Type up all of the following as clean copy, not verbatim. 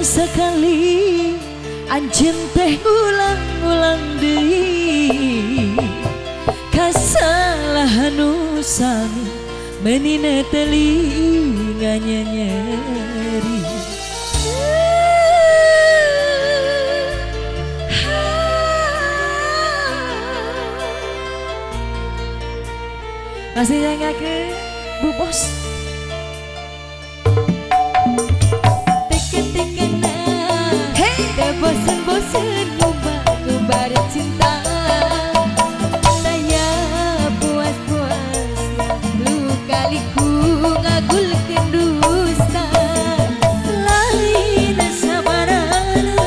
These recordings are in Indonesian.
sekali anjeun teh ulang-ulang deui kasalahan nu sami menina telinga nyeri. Masih jaga ke Bu Bos. Teken-teken hey, dah bosan-bosan ngumbar cinta. Saya puas-puas lu kaliku ngagulkeun dusta. Lain sabarana,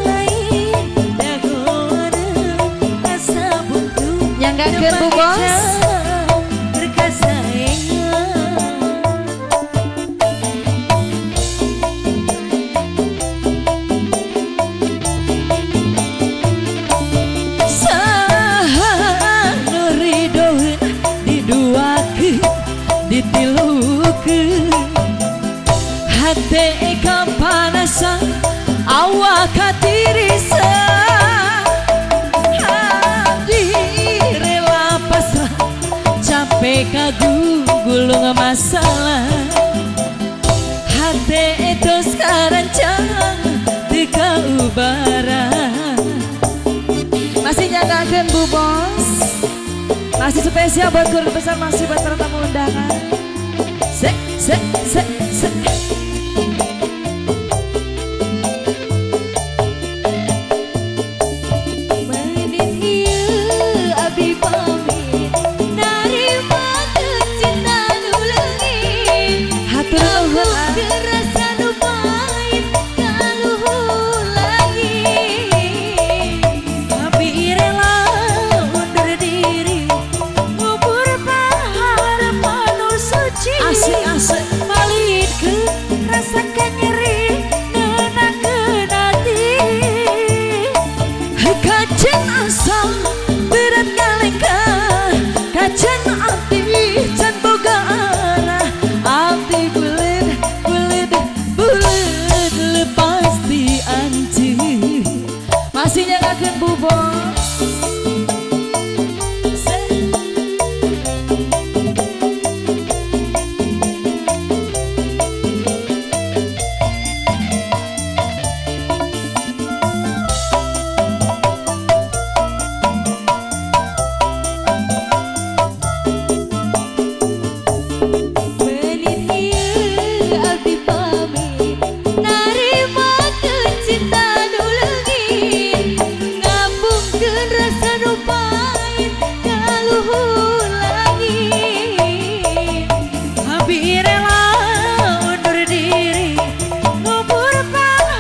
lain dagoana, asa buntu Nyanggakeun Bu Bos. Ditilukeun hate kapanasan awak katirisan hadi rela pasrah capek kagugulung masalah hate tos karancang tika ubaran. Masih nyanggakeun Bu Bos. Masih spesial buat guru besar, masih buat para tamu undangan. Se. Menit ieu abdi pamit narima teu cinta nu leungit. Hatur nuhun. Rasa nu pahit kaluhur langit. Tapi rela undur diri ngubur harapan nu suci. Asik malikeun rasakan nyeri neunakeun hati. Kajen asam berat ngalengkah, kajen ati can boga arah. Abdi bulet lepas di anjing. Masih nyanggakeun Bu Bos. Menit ieu abdi pamit narima teu cinta nu leungit. Ngambungkeun rasa nu pahit kaluhur langit. Abi rela undur diri ngubur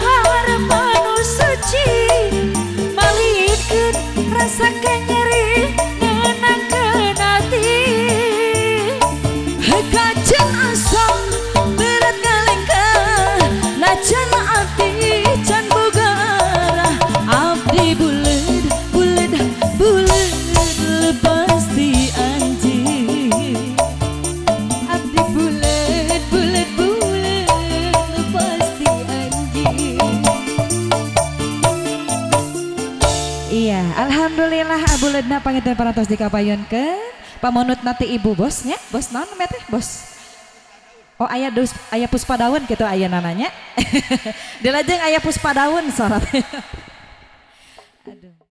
harapan nu suci. Malikeun rasakan nyeri neunakeun hati. Kajen asam berat ngalengkah, najan ati can boga arah. Abdi bulet lepas di anjing. Abdi bulet lepas di anjing. Iya, alhamdulillah abuledna panginten parantos dikapayunkeun pamonut nati Ibu Bosnya, Bos naon namanya teh? Bos. Oh aya Puspa Daun gitu aya namanya. Dilajeng aya Puspa Daun sorat.